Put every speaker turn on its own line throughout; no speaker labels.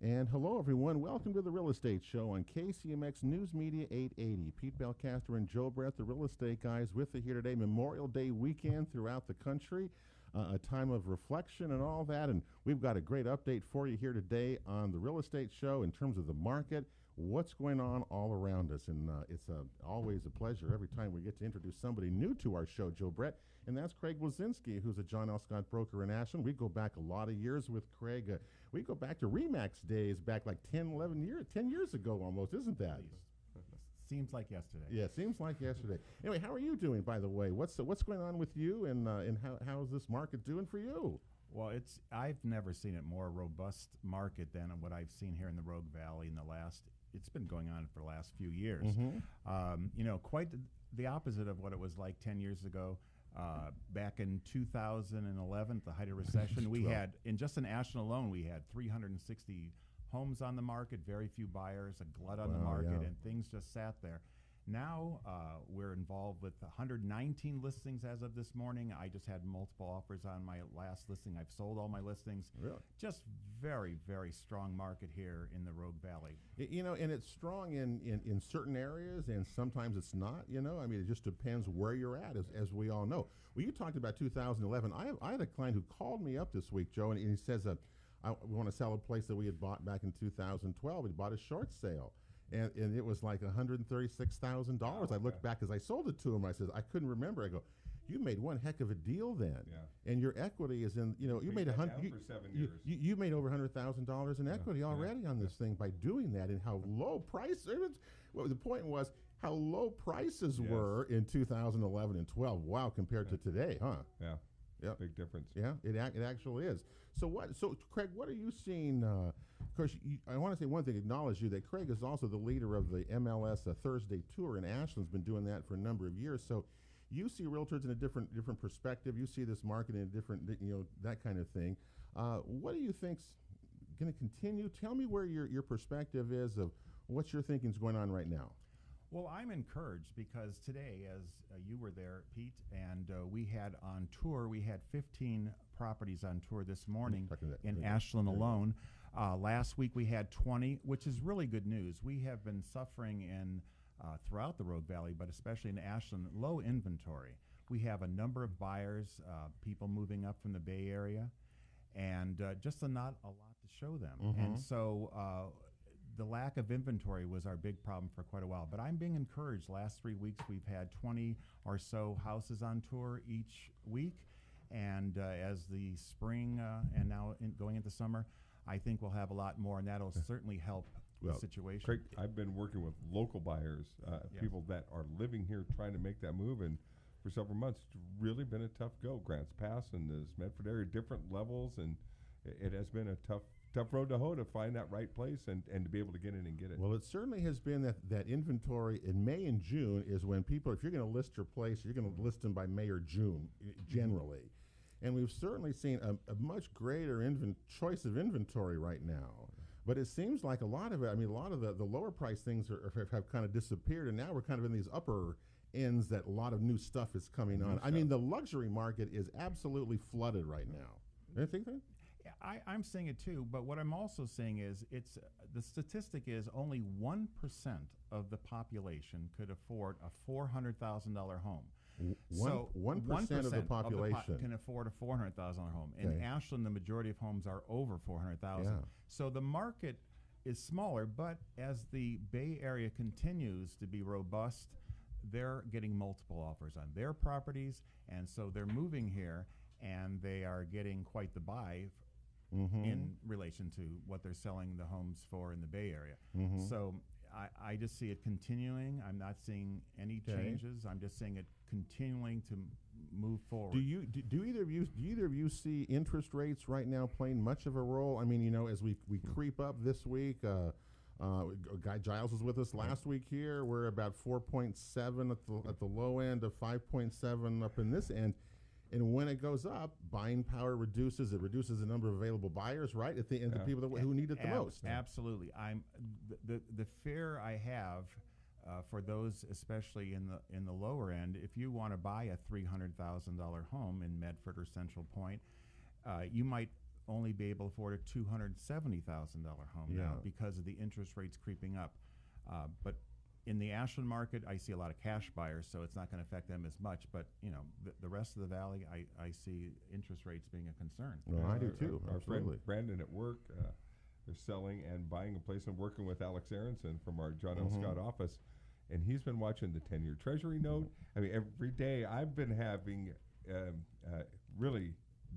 And hello, everyone. Welcome to the Real Estate Show on KCMX News Media 880. Pete Belcastro and Joe Brett, the real estate guys, with you here today. Memorial Day weekend throughout the country, a time of reflection and all that. And we've got a great update for you here today on the Real Estate Show in terms of the market, what's going on all around us. And it's always a pleasure every time we get to introduce somebody new to our show, Joe Brett. And that's Craig Blazinski, who's a John L. Scott broker in Ashland. We go back a lot of years with Craig. We go back to RE/MAX days, back like 10 years ago almost, isn't that?
Seems like yesterday.
Yeah, seems like yesterday. Anyway, how are you doing, by the way? What's going on with you, and how's this market doing for you?
Well, I've never seen a more robust market than what I've seen here in the Rogue Valley it's been going on for the last few years.
Mm-hmm.
Quite the opposite of what it was like 10 years ago. Back in 2011, at the height of recession, we had, in Ashland alone, we had 360 homes on the market, very few buyers, a glut on the market, and things just sat there. Now we're involved with 119 listings as of this morning. I just had multiple offers on my last listing. I've sold all my listings.
Really?
Just very, very strong market here in the Rogue Valley.
And it's strong in certain areas, and sometimes it's not. It just depends where you're at, as we all know. Well, you talked about 2011. I had a client who called me up this week, Joe, and he says, we want to sell a place that we had bought back in 2012. We bought a short sale. And it was like $136,000. I looked back as I sold it to him. I said, I couldn't remember. I go, you made one heck of a deal then.
Yeah.
And your equity is in, you made
for 7 years.
You made over $100,000 in equity already on this thing by doing that, and how low price. Well, the point was how low prices were in 2011 and 12. Wow, compared to today, huh?
Yeah.
Yeah,
big difference.
Yeah, it actually is. So Craig, what are you seeing? Of course, I want to say one thing. Acknowledge you that Craig is also the leader of the MLS Thursday Tour in Ashland's been doing that for a number of years. So you see realtors in a different perspective. You see this market in a different, that kind of thing. What do you think's going to continue? Tell me where your perspective is of what you're thinking is going on right now.
Well, I'm encouraged because today, as you were there, Pete, and we had on tour, we had 15 properties on tour this morning in Ashland alone. Last week we had 20, which is really good news. We have been suffering throughout the Rogue Valley, but especially in Ashland, low inventory. We have a number of buyers, people moving up from the Bay Area, and just not a lot to show them.
Mm-hmm.
And so the lack of inventory was our big problem for quite a while. But I'm being encouraged. Last 3 weeks, we've had 20 or so houses on tour each week. And as the spring and now going into summer, I think we'll have a lot more, and that'll certainly help the situation.
Craig, I've been working with local buyers, people that are living here trying to make that move. And for several months, it's really been a tough go. Grants Pass and the Medford area, different levels, and it has been a tough road to hoe to find that right place and to be able to get in and get it.
Well, it certainly has been that inventory in May and June is when people, if you're going to list your place, you're going to list them by May or June generally. And we've certainly seen a much greater choice of inventory right now. But it seems like a lot of it, a lot of the lower price things have kind of disappeared, and now we're kind of in these upper ends that a lot of new stuff is coming on. The luxury market is absolutely flooded right now. Do you think that?
I'm seeing it too, but what I'm also seeing is the statistic is only 1% of the population could afford a $400,000 home.
1% of the population
can afford a $400,000 home. In Ashland, the majority of homes are over $400,000.
Yeah.
So the market is smaller, but as the Bay Area continues to be robust, they're getting multiple offers on their properties, and so they're moving here, and they are getting quite the buy in relation to what they're selling the homes for in the Bay Area. So I just see it continuing. I'm not seeing any changes. I'm just seeing it continuing to move forward.
Do either of you see interest rates right now playing much of a role? As we creep up this week, Guy Giles was with us last week here. We're about 4.7 at the low end of 5.7 up in this end. And when it goes up, buying power reduces. It reduces the number of available buyers, right? At the end, the people who need it the most.
Absolutely. The fear I have for those, especially in the lower end, if you want to buy a $300,000 home in Medford or Central Point, you might only be able to afford a $270,000 home now because of the interest rates creeping up. But in the Ashland market, I see a lot of cash buyers, so it's not going to affect them as much. But the rest of the valley, I see interest rates being a concern.
Well, I do too.
Our friend Brandon at work, they're selling and buying a place and working with Alex Aronson from our John L. Scott office, and he's been watching the 10-year Treasury note. I mean, every day I've been having really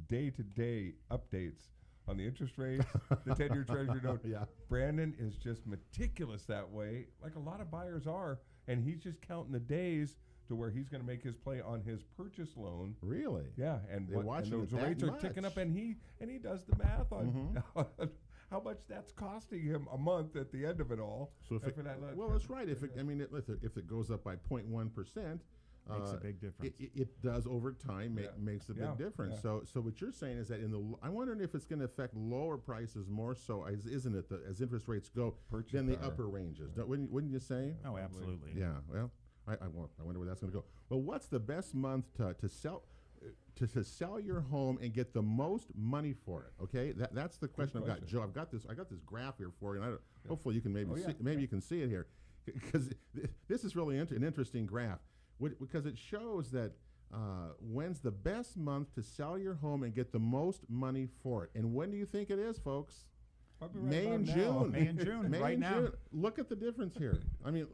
day-to-day updates on the interest rates, the 10-year Treasury note. Brandon is just meticulous that way, like a lot of buyers are, and he's just counting the days to where he's going to make his play on his purchase loan.
Really?
Yeah, and those rates are ticking up, and he does the math on how much that's costing him a month at the end of it all.
So that's right. If it goes up by 0.1%.
Makes a big difference.
It does over time. Makes a big difference.
Yeah.
So what you're saying is that I'm wondering if it's going to affect lower prices more so, isn't it? As interest rates go, than the upper ranges. Wouldn't you say?
Oh, absolutely.
Yeah. Well, I wonder where that's going to go. Well, what's the best month to sell your home and get the most money for it? Okay, that's the question I've got, Joe. I got this graph here for you, and hopefully you can you can see it here, because this is really an interesting graph. Because it shows that when's the best month to sell your home and get the most money for it. And when do you think it is, folks? May and June.
May and June, right now.
Look at the difference here. I mean,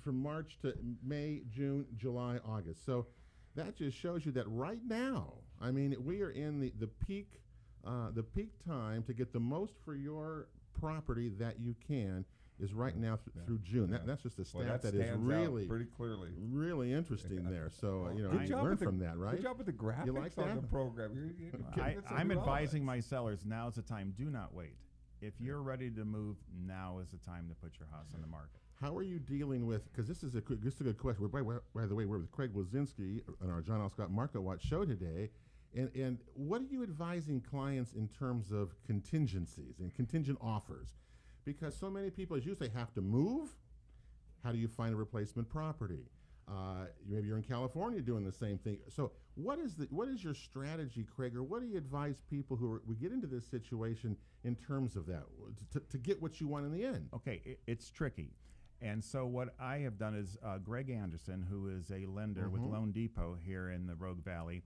from March to May, June, July, August. So that just shows you that right now, I mean, we are in the peak time to get the most for your property that you can is right now through June. That's just a stat that is really
pretty clearly
really interesting there. So learn from that, right?
Good job with the graphics
you like
on the program.
I'm advising my sellers, now's the time. Do not wait. If you're ready to move, now is the time to put your house on the market.
How are you dealing with? Because this is a good question. By the way, we're with Craig Blazinski on our John L. Scott Market Watch show today. And what are you advising clients in terms of contingencies and contingent offers? Because so many people, as you say, have to move. How do you find a replacement property? Maybe you're in California doing the same thing. So what is your strategy, Craig, or what do you advise people we get into this situation in terms of that, to get what you want in the end?
Okay, it's tricky. And so what I have done is Greg Anderson, who is a lender with Loan Depot here in the Rogue Valley,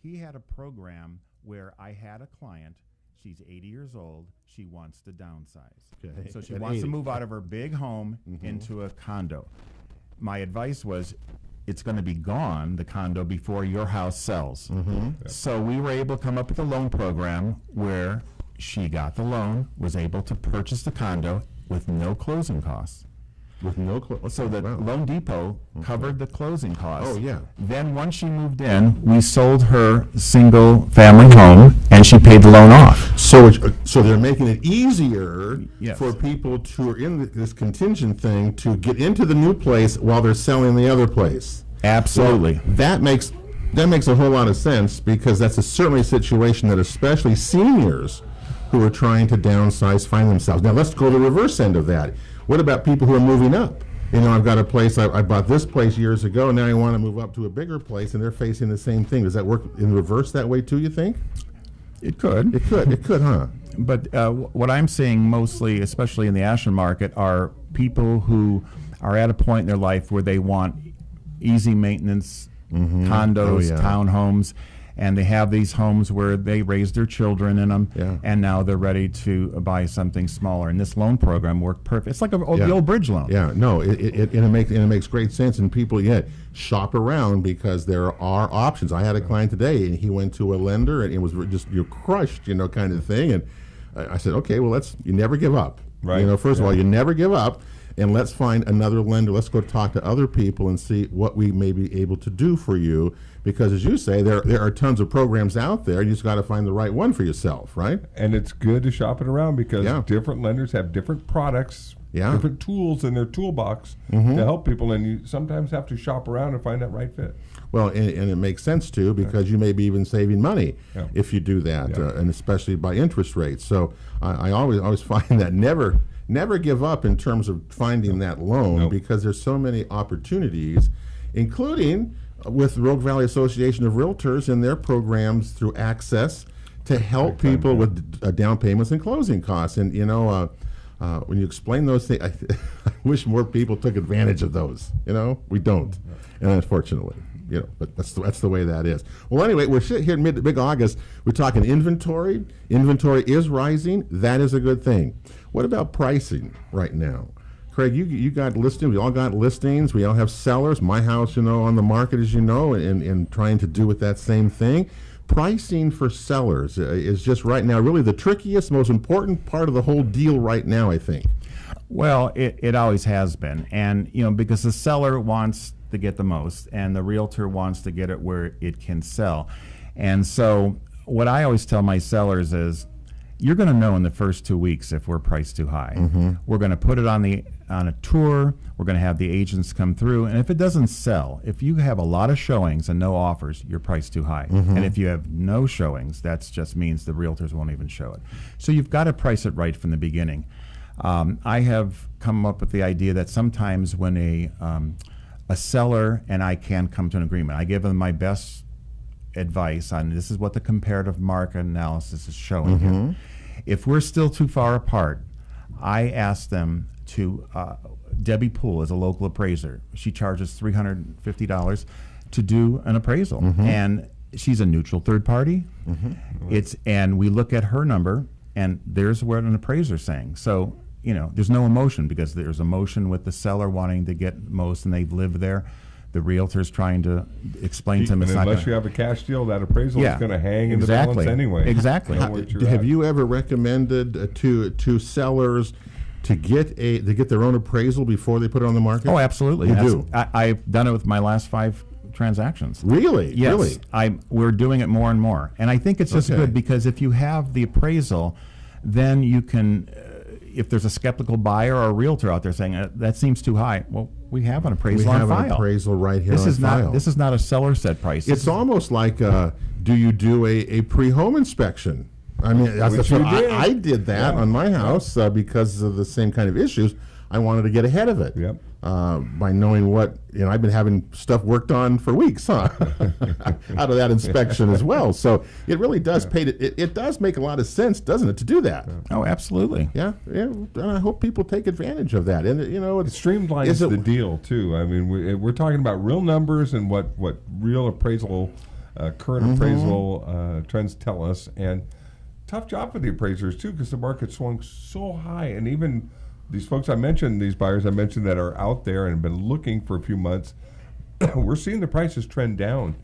he had a program where I had a client. She's 80 years old. She wants to downsize. Okay. So she wants to move out of her big home into a condo. My advice was, it's going to be gone, the condo, before your house sells. So we were able to come up with a loan program where she got the loan, was able to purchase the condo with no closing costs. So the Loan Depot covered the closing costs.
Oh, yeah.
Then once she moved in, we sold her single-family home, and she paid the loan off.
So they're making it easier for people who are in this contingent thing to get into the new place while they're selling the other place.
Absolutely.
Well, that makes a whole lot of sense, because that's certainly a situation that especially seniors who are trying to downsize find themselves. Now let's go to the reverse end of that. What about people who are moving up? I've got a place, I bought this place years ago, now I want to move up to a bigger place, and they're facing the same thing. Does that work in reverse that way too, you think?
It could.
It could, huh?
But what I'm seeing mostly, especially in the Ashland market, are people who are at a point in their life where they want easy maintenance condos, townhomes, and they have these homes where they raised their children in them, and now they're ready to buy something smaller. And this loan program worked perfect. It's like the old bridge loan.
Yeah, no, it makes great sense. And people shop around, because there are options. I had a client today, and he went to a lender, and it was just crushed, kind of thing. And I said, okay, well, you never give up.
Right.
First of all, you never give up. And let's find another lender. Let's go talk to other people and see what we may be able to do for you. Because, as you say, there are tons of programs out there. You just got to find the right one for yourself, right?
And it's good to shop it around, because different lenders have different products, different tools in their toolbox to help people. And you sometimes have to shop around and find that right fit.
Well, and it makes sense, too, because you may be even saving money if you do that, and especially by interest rates. So I always find that never give up in terms of finding that loan, because there's so many opportunities, including with the Rogue Valley Association of Realtors and their programs through Access to help people with down payments and closing costs. And when you explain those things, I wish more people took advantage of those. We don't, and unfortunately, but that's the way that is. Well, anyway, we're here in mid-August. We're talking inventory. Inventory is rising. That is a good thing. What about pricing right now? Craig, you got listings. We all got listings. We all have sellers. My house, on the market, as you know, and trying to do with that same thing. Pricing for sellers is just right now really the trickiest, most important part of the whole deal right now, I think.
Well, it always has been. And, because the seller wants to get the most and the realtor wants to get it where it can sell. And so what I always tell my sellers is, you're going to know in the first 2 weeks if we're priced too high.
Mm-hmm.
We're going to put it on a tour. We're going to have the agents come through. And if it doesn't sell, if you have a lot of showings and no offers, you're priced too high.
Mm-hmm.
And if you have no showings, that just means the realtors won't even show it. So you've got to price it right from the beginning. I have come up with the idea that sometimes when a seller and I can come to an agreement, I give them my best advice on this is what the comparative market analysis is showing
Mm-hmm.
here. If we're still too far apart, I ask them to, Debbie Poole is a local appraiser. She charges $350 to do an appraisal.
Mm-hmm.
And she's a neutral third party.
Mm-hmm.
And we look at her number, and there's what an appraiser's saying. So, there's no emotion because there's emotion with the seller wanting to get most, and they've lived there. The realtor's trying to explain to them it's not
unless you have a cash deal, that appraisal is going to hang in the balance anyway.
Exactly.
Have you ever recommended to sellers to get their own appraisal before they put it on the market?
Oh, absolutely.
You do?
I've done it with my last 5 transactions.
Really?
Yes.
Really?
We're doing it more and more. And I think it's just good because if you have the appraisal, then you can, if there's a skeptical buyer or a realtor out there saying, that seems too high, well, we have an appraisal on file.
We have an appraisal right here on file.
This is not a seller set price.
It's almost like, do you do a pre-home inspection? I mean, that's what I did that on my house because of the same kind of issues. I wanted to get ahead of it.
Yep.
By knowing what, I've been having stuff worked on for weeks, out of that inspection as well. So it really does pay it does make a lot of sense, doesn't it, to do that?
Oh, absolutely.
Yeah. And I hope people take advantage of that. And, it
streamlines the deal, too. I mean, we're talking about real numbers and what real appraisal, current
Mm-hmm.
appraisal trends tell us. And tough job for the appraisers, too, because the market swung so high. And even these folks these buyers I mentioned that are out there and have been looking for a few months, we're seeing the prices trend down.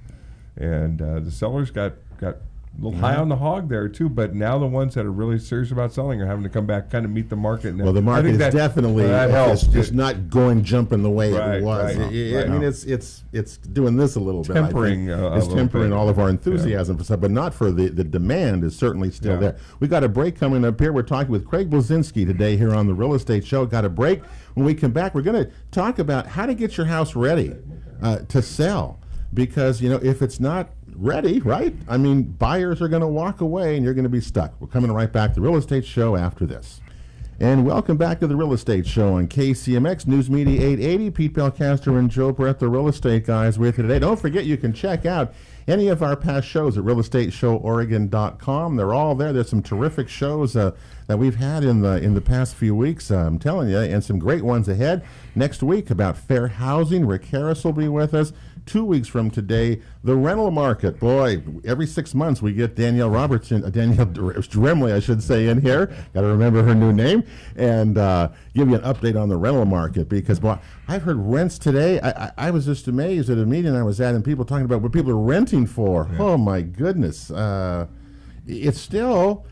And the sellers got a little high on the hog there, too. But now the ones that are really serious about selling are having to come back, kind of meet the market. Now,
well, the market is definitely it's not jumping the way it was.
Right,
I mean, it's doing this a little
tempering,
bit. It's tempering all of our enthusiasm for stuff, but not for the demand is certainly still there. We got a break coming up here. We're talking with Craig Blazinski today here on the Real Estate Show. Got a break. When we come back, we're going to talk about how to get your house ready to sell. Because, if it's not ready, right? I mean, buyers are going to walk away and you're going to be stuck. We're coming right back to the Real Estate Show after this. And welcome back to the Real Estate Show on KCMX News Media 880. Pete Belcastro and Joe Brett, the Real Estate Guys, with you today. Don't forget you can check out any of our past shows at realestateshoworegon.com. They're all there. There's some terrific shows that we've had in the past few weeks, I'm telling you, and some great ones ahead. Next week about fair housing, Rick Harris will be with us. 2 weeks from today, the rental market. Boy, every 6 months we get Danielle Dremley, I should say, in here. Got to remember her new name. And give you an update on the rental market because, boy, I've heard rents today. I was just amazed at a meeting I was at and people talking about what people are renting for. Yeah. Oh, my goodness. It's still...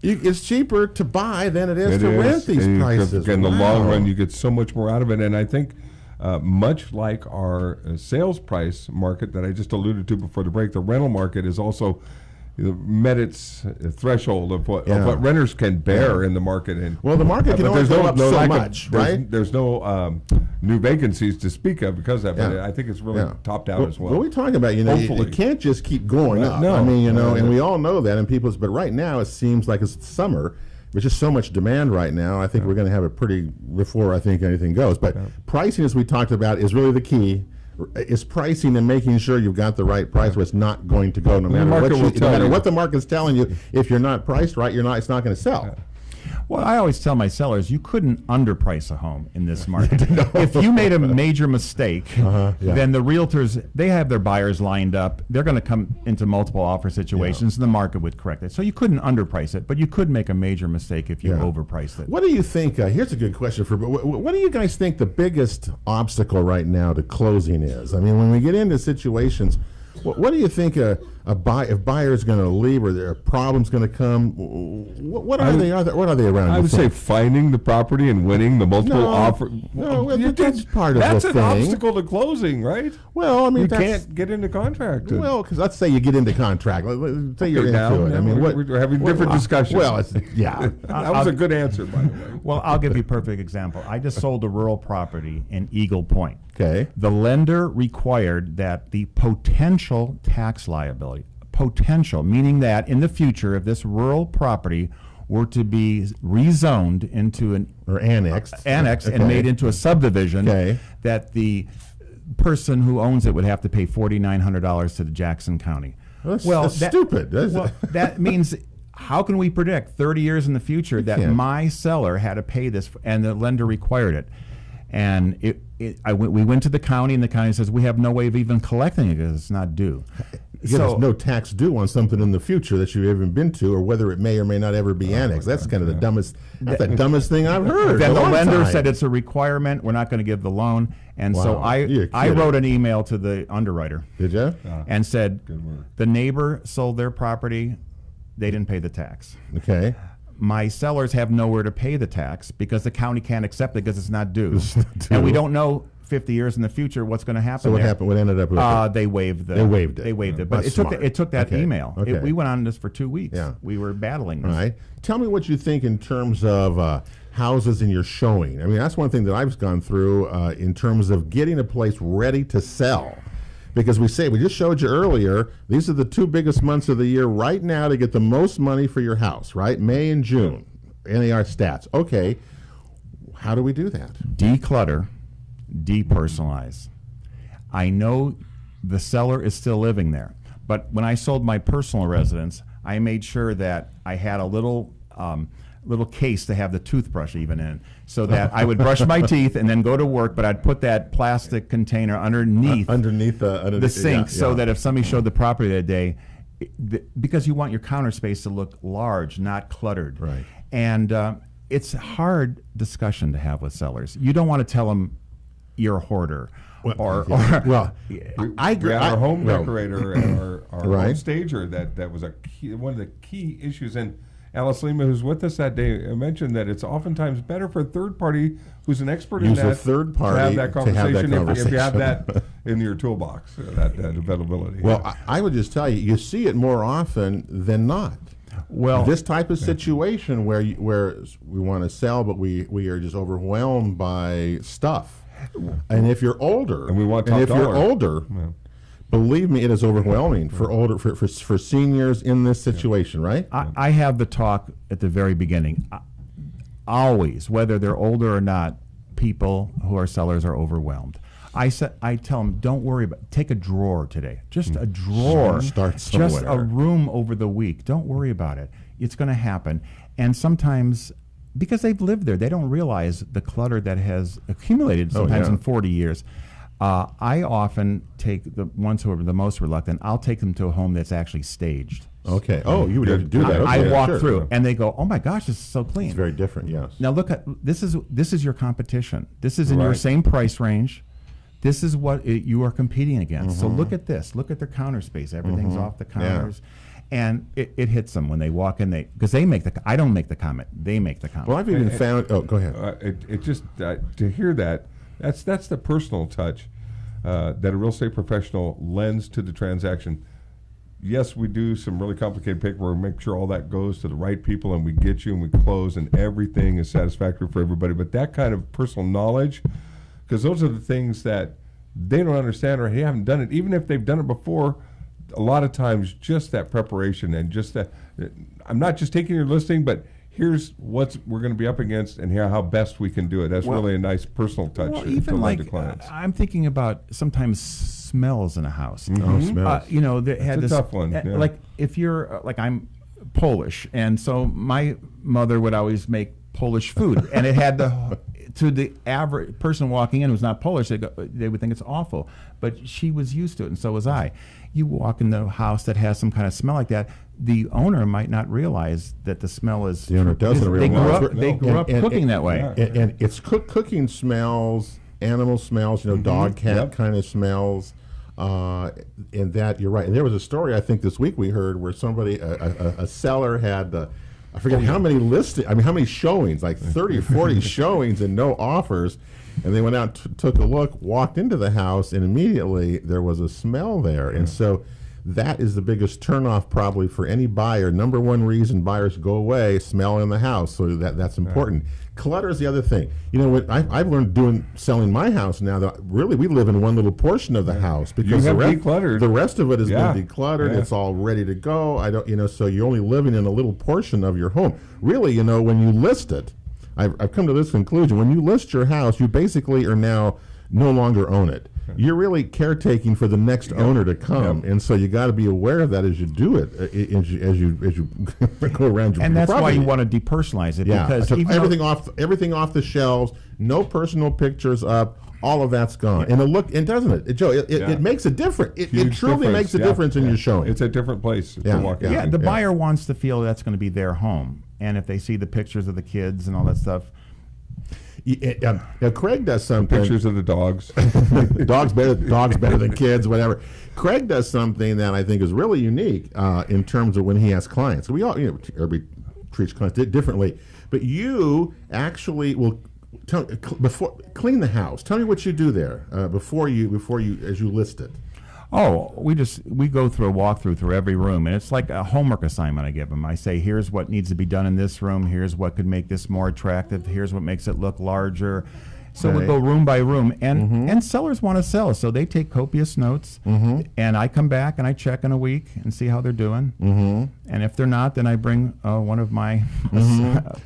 It's cheaper to buy than it is to rent these prices.
In the long run, you get so much more out of it. And I think... much like our sales price market that I just alluded to before the break, the rental market is also met its threshold of what renters can bear in the market. And
well, the market can only go up so much, right?
There's no new vacancies to speak of because of that, but I think it's really topped out as well.
What are we talking about? It can't just keep going up.
No.
I mean, and we all know that, and but right now it seems like it's summer. There's just so much demand right now. I think we're going to have before I think anything goes. But pricing, as we talked about, is really the key. is pricing and making sure you've got the right price where it's not going to go no matter what the market's telling you. If you're not priced right, it's not going to sell.
Well, I always tell my sellers, you couldn't underprice a home in this market. No. If you made a major mistake, then the realtors, they have their buyers lined up. They're going to come into multiple offer situations, and the market would correct it. So you couldn't underprice it, but you could make a major mistake if you overpriced it.
What do you think, here's a good question, what do you guys think the biggest obstacle right now to closing is? I mean, when we get into situations, what do you think if buyers going to leave or there are problems going to come? What are they around?
I would say finding the property and winning the multiple offer.
No, that's part of the thing.
That's an obstacle to closing, right?
Well, I mean,
you can't get into contract.
Well, because let's say you get into contract. Let's say you're into it. I mean,
we're having different discussions.
Well,
that was a good answer, by the way.
Well, I'll give you a perfect example. I just sold a rural property in Eagle Point.
Okay.
The lender required that the potential tax liability, meaning that in the future, if this rural property were to be rezoned into an
annexed
and made into a subdivision, that the person who owns it would have to pay $4,900 to the Jackson County.
That's stupid.
That means, how can we predict 30 years in the future that my seller had to pay this and the lender required it? And we went to the county, and the county says we have no way of even collecting it because it's not due.
There's no tax due on something in the future that you've ever been to, or whether it may or may not ever be annexed. That's kind of the dumbest. That's the dumbest thing I've heard.
Then the lender said it's a requirement. We're not going to give the loan, and so I wrote an email to the underwriter.
Did you?
And said the neighbor sold their property, they didn't pay the tax.
Okay.
My sellers have nowhere to pay the tax because the county can't accept it because it's not due. And we don't know 50 years in the future what's going to happen.
So what happened? What ended up with it?
They waived it.
They waived it.
But it took that email.
Okay.
We went on this for 2 weeks.
Yeah.
We were battling this.
Right. Tell me what you think in terms of houses in your showing. I mean, that's one thing that I've gone through in terms of getting a place ready to sell. Because we just showed you earlier, these are the two biggest months of the year right now to get the most money for your house, right? May and June, NAR stats. Okay, how do we do that?
Declutter, depersonalize. I know the seller is still living there, but when I sold my personal residence, I made sure that I had a little case to have the toothbrush even in, so that I would brush my teeth and then go to work, but I'd put that plastic container underneath the sink, so that if somebody showed the property that day, because you want your counter space to look large, not cluttered.
Right.
And it's a hard discussion to have with sellers. You don't want to tell them you're a hoarder.
We had our home decorator and our home stager that was one of the key issues. And Alice Lima, who's with us that day, mentioned that it's oftentimes better for a third party who's an expert in that
a third party
to have that conversation, if you have that in your toolbox, that availability.
Well, I would just tell you, you see it more often than not. Well, this type of situation where we want to sell, but we are just overwhelmed by stuff. And if you're older, believe me, it is overwhelming for seniors in this situation, right?
I have the talk at the very beginning. Always, whether they're older or not, people who are sellers are overwhelmed. I tell them, don't worry about it. Take a drawer today. Just a drawer.
Start somewhere.
Just a room over the week. Don't worry about it. It's going to happen. And sometimes, because they've lived there, they don't realize the clutter that has accumulated sometimes in 40 years. I often take the ones who are the most reluctant, I'll take them to a home that's actually staged.
Okay. Oh, you would do that. Okay.
I walk through, and they go, "Oh my gosh, this is so clean."
It's very different. Yes.
Now look at this is your competition. This is in your same price range. This is what you are competing against. So look at this. Look at their counter space. Everything's off the counters. And it hits them when they walk in. Because they make I don't make the comment. They make the comment.
Well, I've even found. Oh, go ahead.
It just to hear that. That's the personal touch that a real estate professional lends to the transaction. Yes, we do some really complicated paperwork, make sure all that goes to the right people, and we get you and we close, and everything is satisfactory for everybody. But that kind of personal knowledge, because those are the things that they don't understand or haven't done it, even if they've done it before. A lot of times, just that preparation and just that. I'm not just taking your listing, but here's what we're going to be up against and how best we can do it. That's really a nice personal touch.
Well, even like I'm thinking about sometimes smells in a house.
Smells.
You know, that had
It's
this
a tough one. Yeah.
like if you're like I'm Polish, and so my mother would always make Polish food, and it had to the average person walking in who's not Polish, they would think it's awful, but she was used to it, and so was I. You walk in the house that has some kind of smell like that, the owner might not realize that the smell is.
The owner doesn't realize.
They grew up cooking that way.
And it's cooking smells, animal smells, dog, cat kind of smells. And that, you're right. And there was a story, I think, this week we heard where somebody, a seller had, I forget how many how many showings, like 30 or 40 showings and no offers. And they went out, took a look, walked into the house, and immediately there was a smell there. And so that is the biggest turnoff probably for any buyer. Number one reason buyers go away, smell in the house. So that's important. Clutter is the other thing. What I've learned selling my house now, that really we live in one little portion of the house because the rest of it has been decluttered. It's all ready to go. So you're only living in a little portion of your home. Really, when you list it, I've come to this conclusion. When you list your house, you basically are now no longer own it. You're really caretaking for the next owner to come, and so you got to be aware of that as you do it, as you go around your
and that's
property.
why you want to depersonalize it, because
everything off the shelves, no personal pictures up. All of that's gone, and doesn't it, Joe? It makes a difference. It truly makes a difference in your showing.
It's a different place to walk in.
Yeah, the buyer wants to feel that's going to be their home, and if they see the pictures of the kids and all that stuff.
Craig does something.
Pictures of the dogs.
dogs better than kids, whatever. Craig does something that I think is really unique in terms of when he has clients. We all, everybody treats clients differently, but you actually will clean the house. Tell me what you do there before you as you list it.
Oh, we go through a walkthrough through every room, and it's like a homework assignment I give them. I say, here's what needs to be done in this room. Here's what could make this more attractive. Here's what makes it look larger. So we go room by room, and sellers want to sell, so they take copious notes, and I come back and I check in a week and see how they're doing. And if they're not, then I bring one of my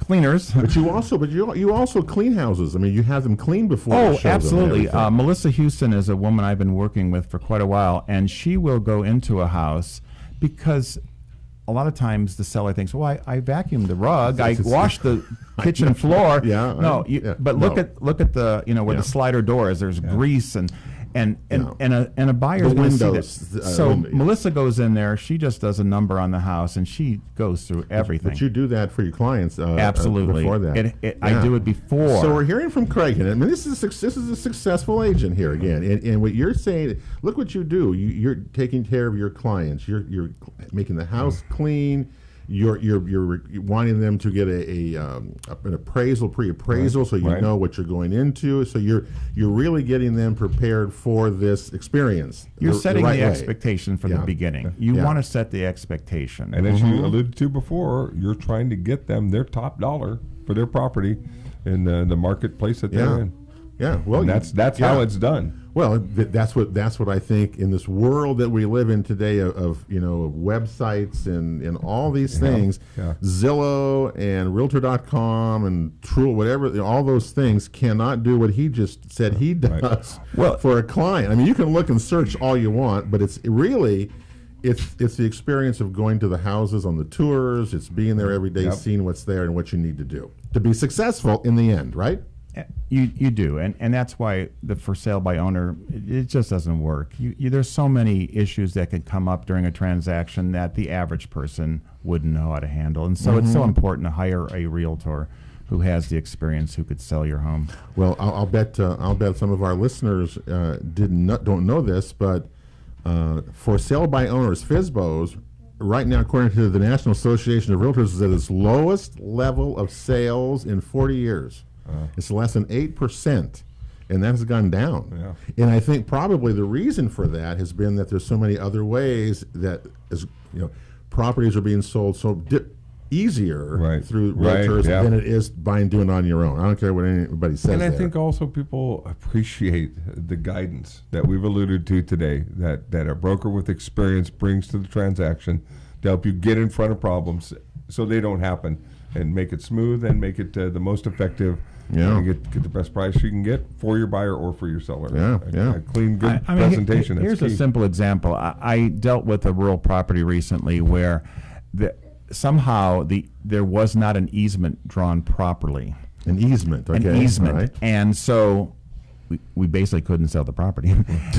cleaners.
But you also clean houses. I mean, you have them clean before.
Oh, absolutely. Melissa Houston is a woman I've been working with for quite a while, and she will go into a house because a lot of times the seller thinks, well, I vacuumed the rug, I washed the kitchen floor. But look at the where the slider door is. There's grease and a buyer's going to see that. So Melissa goes in there. She just does a number on the house, and she goes through everything.
But you do that for your clients.
Absolutely.
Before that,
I do it before.
So we're hearing from Craig, and I mean, this is a successful agent here again. And what you're saying, look what you do. You're taking care of your clients. You're making the house clean. You're wanting them to get an appraisal, pre-appraisal, so you know what you're going into. So you're really getting them prepared for this experience.
You're setting the expectation from the beginning. You want to set the expectation.
And as you alluded to before, you're trying to get them their top dollar for their property in the marketplace that they're in.
Yeah, well,
and that's how it's done.
Well, that's what I think in this world that we live in today of websites and all these things, Zillow and Realtor.com and True, whatever, all those things cannot do what he just said he does for a client. I mean, you can look and search all you want, but it's really it's the experience of going to the houses on the tours. It's being there every day, seeing what's there and what you need to do to be successful in the end, right?
You do, and that's why the for sale by owner, it just doesn't work. There's so many issues that can come up during a transaction that the average person wouldn't know how to handle, and so it's so important to hire a realtor who has the experience, who could sell your home.
Well, I'll bet some of our listeners don't know this, but for sale by owners, FSBOs, right now, according to the National Association of Realtors, is at its lowest level of sales in 40 years. It's less than 8%, and that has gone down. And I think probably the reason for that has been that there's so many other ways that properties are being sold so easier through realtors than it is doing it on your own. I don't care what anybody says.
And I think also people appreciate the guidance that we've alluded to today, that a broker with experience brings to the transaction to help you get in front of problems so they don't happen. and make it smooth and make it the most effective.
Yeah.
And get the best price you can get for your buyer or for your seller.
Yeah,
A clean, good presentation.
Here's a simple example. I dealt with a rural property recently where somehow there was not an easement drawn properly.
An easement, okay.
An easement.
Right.
And so we basically couldn't sell the property.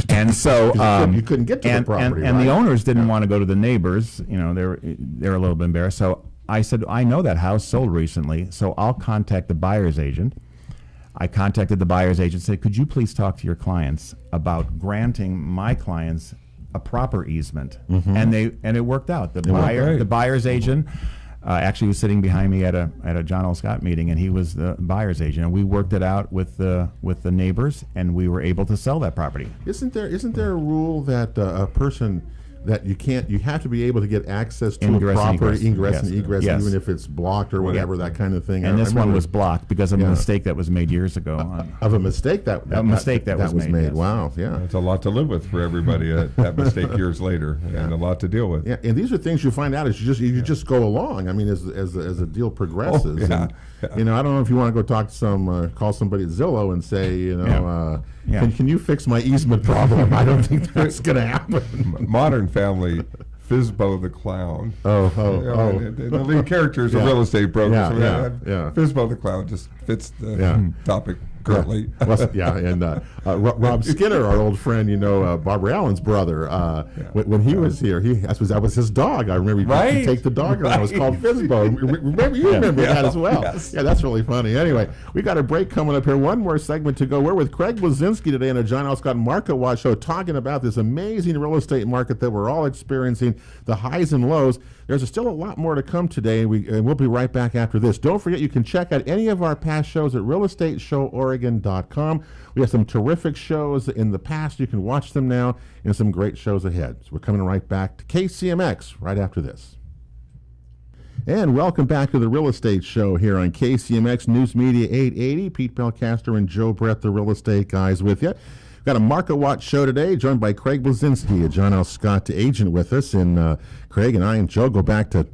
And so
you couldn't get to the property,
and
right?
the owners didn't want to go to the neighbors. You know, they're a little bit embarrassed. So I said, I know that house sold recently, so I'll contact the buyer's agent. I contacted the buyer's agent and said, could you please talk to your clients about granting my clients a proper easement? And it worked out. The buyer's agent actually was sitting behind me at a John L. Scott meeting, and he was the buyer's agent, and we worked it out with the neighbors, and we were able to sell that property. Isn't
there a rule that a person that you have to be able to get access to
Ingress
a proper
and
ingress and
yes.
egress,
Yes.
even if it's blocked or whatever, that kind of thing.
And this one was blocked because of a mistake that was made years ago.
Of a mistake that was made.
Yes.
Wow, yeah.
It's a lot to live with for everybody. That mistake years later, and a lot to deal with.
Yeah, and these are things you find out as you just go along. I mean, as a deal progresses.
Yeah.
And, I don't know if you want to go talk to call somebody at Zillow and say, can you fix my easement problem? I don't think that's going to happen.
Modern Family. Fizbo the Clown. The lead character is a real estate broker. Fizbo the Clown just fits the topic currently.
And Rob Skinner, our old friend, Barbara Allen's brother, when he was here, that was his dog. I remember he'd take the dog around. It was called Fizbo. Remember that as well.
Yes.
Yeah, that's really funny. Anyway, we got a break coming up here. One more segment to go. We're with Craig Blazinski today on a John L. Scott Market Watch show, talking about this amazing real estate market that we're all experiencing, the highs and lows. There's still a lot more to come today, and we'll be right back after this. Don't forget, you can check out any of our past shows at realestateshowOregon.com. We have some terrific shows in the past. You can watch them now, and some great shows ahead. So we're coming right back to KCMX right after this. And welcome back to the Real Estate Show here on KCMX News Media 880. Pete Belcastro and Joe Brett, the real estate guys, with you. We've got a Market Watch show today, joined by Craig Blazinski, a John L. Scott agent with us. And Craig and I and Joe go back to,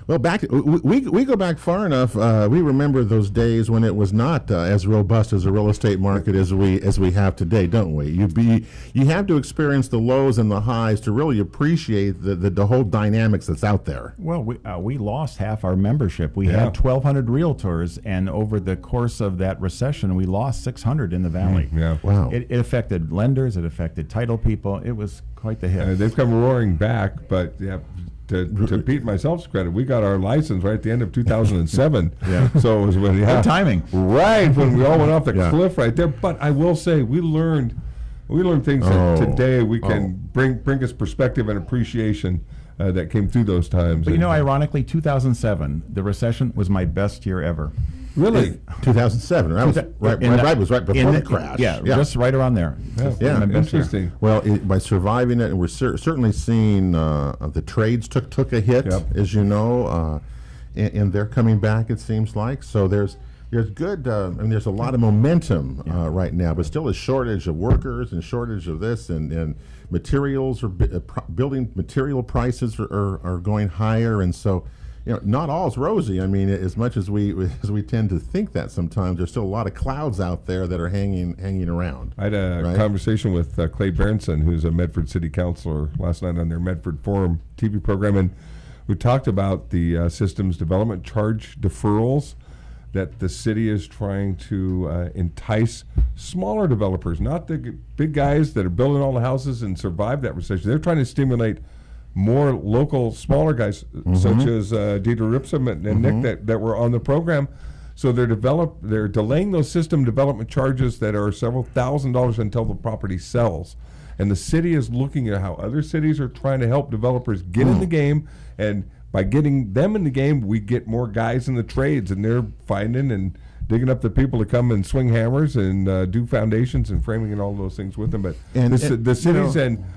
we go back far enough. We remember those days when it was not as robust as a real estate market as we have today, don't we? You have to experience the lows and the highs to really appreciate the whole dynamics that's out there.
Well, we lost half our membership. We had 1,200 realtors, and over the course of that recession, we lost 600 in the valley.
Yeah.
Wow.
It affected lenders. It affected title people. It was quite the hit.
They've come roaring back, but to Pete and myself's credit, we got our license right at the end of 2007. So it was when
good timing.
Right when we all went off the cliff right there. But I will say we learned things that today we can bring us perspective and appreciation that came through those times.
But ironically, 2007, the recession was my best year ever.
Really?
2007. That was was right before the crash.
Just right around there.
Yeah, interesting.
Well, by surviving it, and we're certainly seeing the trades took a hit, as you know, and they're coming back, it seems like. So there's good, there's a lot of momentum right now, but still a shortage of workers and shortage of this, and materials, building material prices are going higher, and so. Not all's rosy. I mean, as much as we tend to think that sometimes, there's still a lot of clouds out there that are hanging around.
I had a conversation with Clay Berenson, who's a Medford City Councilor, last night on their Medford Forum TV program, and we talked about the systems development charge deferrals that the city is trying to entice smaller developers, not the big guys that are building all the houses and survived that recession. They're trying to stimulate more local, smaller guys, such as Dieter Ripsum and Nick that were on the program. So they're delaying those system development charges that are several $1,000s until the property sells. And the city is looking at how other cities are trying to help developers get in the game, and by getting them in the game, we get more guys in the trades, and they're finding and digging up the people to come and swing hammers and do foundations and framing and all those things with them. But the cities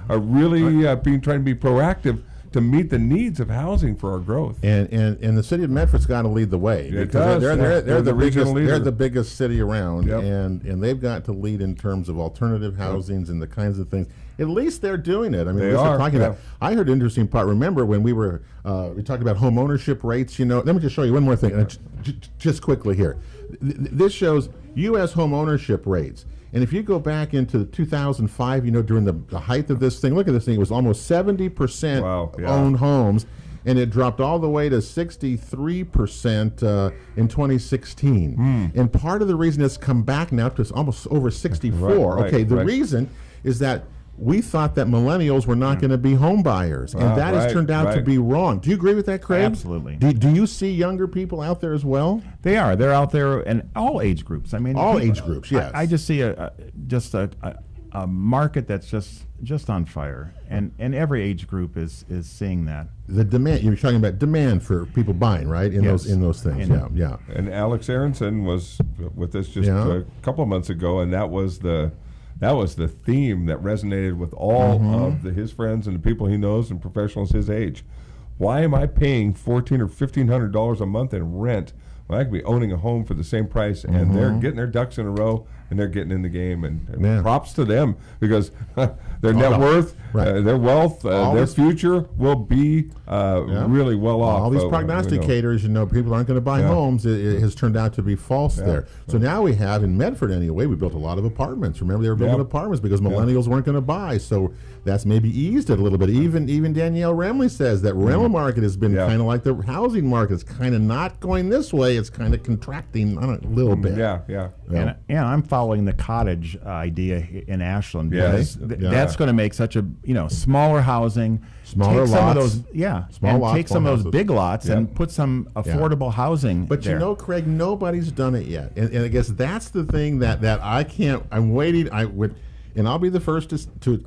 are really trying to be proactive to meet the needs of housing for our growth.
And the city of Medford's got to lead the way.
It does.
They're the
regional leader.
They're the biggest city around, and they've got to lead in terms of alternative housings and the kinds of things. at least they're doing it. I mean,
They
at least they're
are,
talking
yeah.
about. I heard an interesting part. Remember when we talked about home ownership rates? You know, let me just show you one more thing, just quickly here. This shows U.S. home ownership rates. And if you go back into 2005, you know, during the height of this thing, look at this thing. It was almost 70% owned homes, and it dropped all the way to 63% in 2016. And part of the reason it's come back now to almost over 64. Okay, the reason is that we thought that millennials were not going to be home buyers, and that has turned out to be wrong. Do you agree with that, Craig?
Absolutely.
Do you see younger people out there as well?
They are. They're out there in all age groups. I mean,
all age groups. Yes.
I just see a market that's just on fire, and every age group is seeing that.
The demand. You're talking about demand for people buying, right? In those things. Yeah.
And Alex Aronson was with us just a couple of months ago, and that was the theme that resonated with all of his friends and the people he knows and professionals his age. Why am I paying $1,400 or $1,500 a month in rent when I could be owning a home for the same price? And they're getting their ducks in a row, and they're getting in the game. And props to them, because their net worth, their wealth, their future will be really well off.
All these prognosticators, you know, people aren't going to buy homes. It has turned out to be false there. So now we have, in Medford anyway, we built a lot of apartments. Remember, they were building apartments because millennials weren't going to buy. So that's maybe eased it a little bit. Even Danielle Remley says that rental market has been kind of like the housing market. It's kind of not going this way. It's kind of contracting a little bit.
And I'm following the cottage idea in Ashland, because that's going to make such a smaller housing,
smaller lots,
some of those,
small lots,
take some of those big lots and put some affordable housing.
But
there.
You know, Craig, nobody's done it yet, and I guess that's the thing that I can't. I'm waiting. And I'll be the first to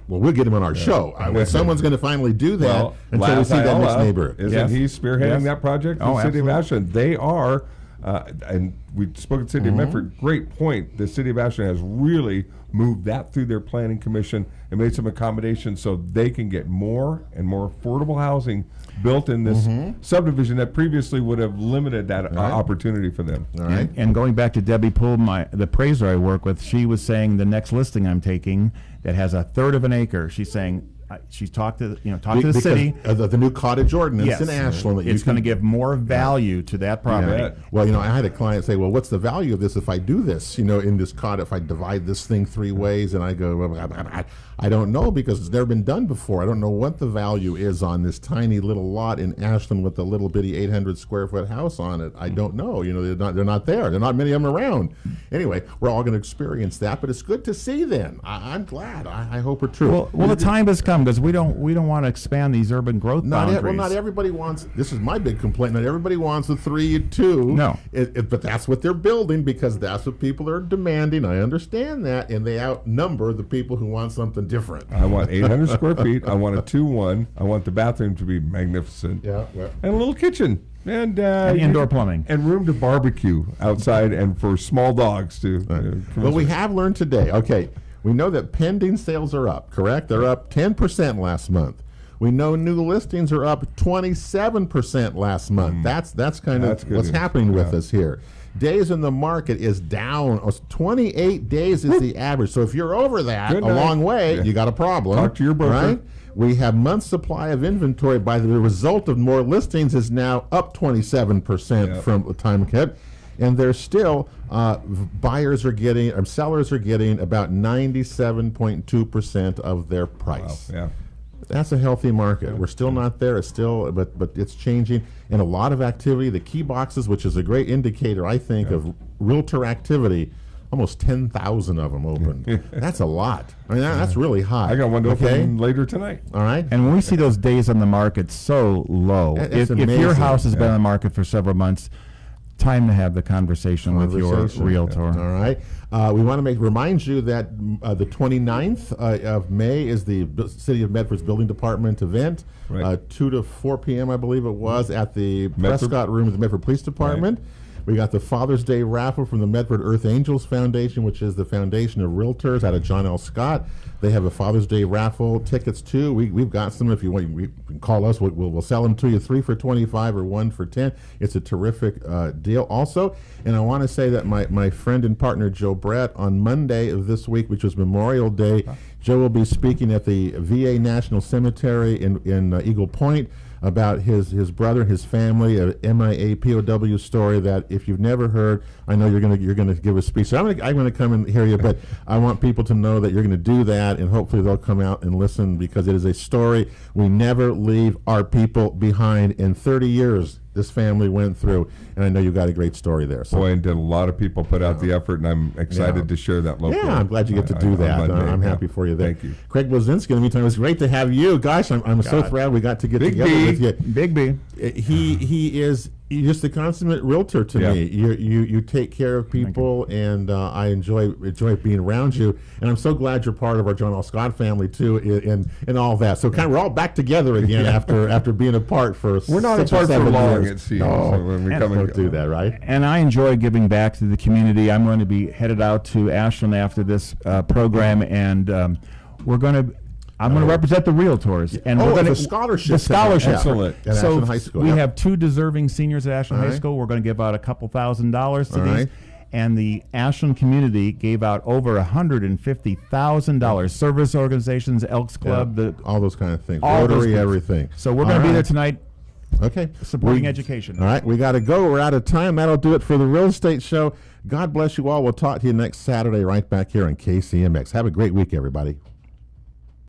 we'll get him on our show. Someone's going to finally do that until we see that next neighbor.
Isn't he spearheading that project in the city of Ashland? They are, and we spoke at the city of Medford. Great point. The city of Ashland has really moved that through their planning commission and made some accommodations so they can get more and more affordable housing built in this subdivision that previously would have limited that opportunity for them.
All right.
And going back to Debbie Poole, the appraiser I work with, she was saying the next listing I'm taking that has 1/3 of an acre, she's saying she's talked to the city.
The new cottage ordinance in Ashland.
It's going to give more value to that property.
Well, I had a client say, well, what's the value of this if I do this, in this cottage, if I divide this thing 3 ways? And I go, well, I don't know, because it's never been done before. I don't know what the value is on this tiny little lot in Ashland with a little bitty 800 square foot house on it. I don't know. They're not there. There are not many of them around. Anyway, we're all going to experience that, but it's good to see then. I'm glad. I hope we're true.
Well, the time has come, because we don't want to expand these urban growth boundaries.
Not everybody wants. This is my big complaint. Not everybody wants a 3-2.
No,
but that's what they're building, because that's what people are demanding. I understand that, and they outnumber the people who want something different.
I want 800 square feet. I want a 2-1. I want the bathroom to be magnificent. And a little kitchen. And
indoor plumbing.
And room to barbecue outside, and for small dogs to.
Well, we have learned today. Okay, we know that pending sales are up, correct? They're up 10% last month. We know new listings are up 27% last month. That's kind of what's happening with us here. Days in the market is down. 28 days is the average. So if you're over that a long way, you got a problem.
Talk to your broker.
Right? We have months supply of inventory by the result of more listings is now up 27% from the time ahead. And there's still sellers are getting about 97.2% of their price.
Wow.
That's a healthy market. We're still not there. It's still, but it's changing, and a lot of activity. The key boxes, which is a great indicator, I think, of realtor activity. Almost 10,000 of them open. That's a lot. I mean, that's really high.
I got one to open later tonight.
All right.
And when we see those days on the market so low, if your house has been on the market for several months, time to have the conversation with your realtor.
All right. We want to remind you that the 29th of May is the City of Medford's Building Department event, 2 to 4 p.m., I believe it was, at the Prescott Room of the Medford Police Department. We got the Father's Day raffle from the Medford Earth Angels Foundation, which is the foundation of realtors out of John L. Scott. They have a Father's Day raffle tickets too. We've got some. If you want, you can call us. We'll sell them to you, 3 for $25 or 1 for $10. It's a terrific deal. Also, and I want to say that my friend and partner Joe Brett on Monday of this week, which was Memorial Day, Joe will be speaking at the VA National Cemetery in Eagle Point about his brother and his family, a MIA POW story that if you've never heard, I know you're gonna give a speech. So I'm gonna come and hear you, but I want people to know that you're gonna do that, and hopefully they'll come out and listen, because it is a story. We never leave our people behind. In 30 years, this family went through, and I know you got a great story there. So.
Boy, and did a lot of people put out the effort, and I'm excited to share that locally.
Yeah, I'm glad you get to do that. I'm happy for you there.
Thank you.
Craig Blazinski, in the meantime, it was great to have you. Gosh, I'm so thrilled we got to get together with you.
Big B.
He is just a consummate realtor to me. You take care of people, and I enjoy being around you. And I'm so glad you're part of our John L. Scott family too, and all that. So we're all back together again after being apart for
we're not
6 or
apart
7
for long.
years.
It seems. So when we come
don't do that, right?
And I enjoy giving back to the community. I'm going to be headed out to Ashland after this program, and I'm going to represent the Realtors, and we're going to
scholarship.
The scholarship.
Excellent.
At Ashland High School.
We have 2 deserving seniors at Ashland High School. We're going to give out a couple $1,000s to these. And the Ashland community gave out over $150,000. Service organizations, Elks Club,
all those kind of things. Rotary, everything.
So we're going to be there tonight.
Okay.
Supporting education.
All right, we got to go. We're out of time. That'll do it for the Real Estate Show. God bless you all. We'll talk to you next Saturday right back here on KCMX. Have a great week, everybody.